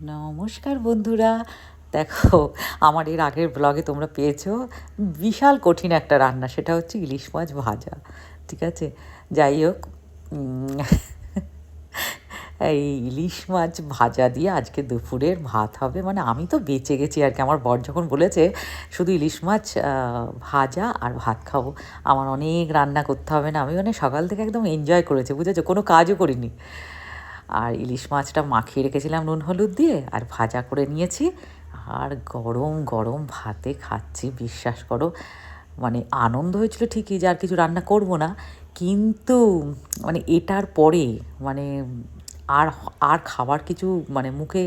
নমস্কার বন্ধুরা। দেখো, আমার এর আগের ব্লগে তোমরা পেয়েছো বিশাল কঠিন একটা রান্না, সেটা হচ্ছে ইলিশ মাছ ভাজা। ঠিক আছে, যাই হোক, উম, এই ইলিশ মাছ ভাজা দিয়ে আজকে দুপুরের ভাত হবে। মানে আমি তো বেঁচে গেছি আর কি। আমার বর যখন বলেছে শুধু ইলিশ মাছ ভাজা আর ভাত খাবো, আমার অনেক রান্না করতে হবে না, আমি মানে সকাল থেকে একদম এনজয় করেছি, বুঝেছো, কোনো কাজও করিনি। আর ইলিশ মাছটা মাখিয়ে রেখেছিলাম নুন হলুদ দিয়ে, আর ভাজা করে নিয়েছি, আর গরম গরম ভাতে খাচ্ছি। বিশ্বাস করো, মানে আনন্দ হয়েছিল ঠিকই যে আর কিছু রান্না করব না, কিন্তু মানে এটার পরে মানে আর আর খাবার কিছু মানে মুখে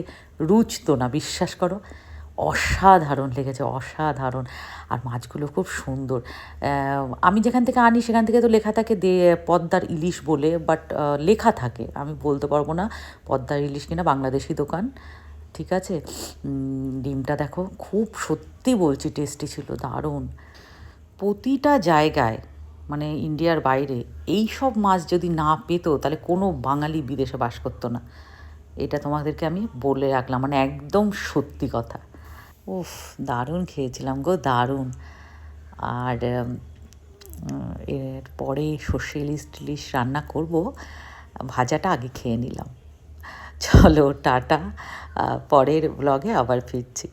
রুচতো না, বিশ্বাস করো। অসাধারণ লেগেছে, অসাধারণ। আর মাছগুলো খুব সুন্দর। আমি যেখান থেকে আনি সেখান থেকে তো লেখা থাকে পদ্মার ইলিশ বলে, বাট লেখা থাকে, আমি বলতে পারবো না পদ্মার ইলিশ কিনা, বাংলাদেশি দোকান। ঠিক আছে। ডিমটা দেখো, খুব সত্যি বলছি টেস্টি ছিল, দারুণ। প্রতিটা জায়গায়, মানে ইন্ডিয়ার বাইরে এই সব মাছ যদি না পেতো তাহলে কোনো বাঙালি বিদেশে বাস করতো না। এটা তোমাদেরকে আমি বলে রাখলাম, মানে একদম সত্যি কথা। উফ, দারুণ খেয়েছিলাম গো, দারুণ। আর এরপরে সর্ষে ইলিশ টিলিশ রান্না করব, ভাজাটা আগে খেয়ে নিলাম। চলো টাটা, পরের ব্লগে আবার ফিরছি।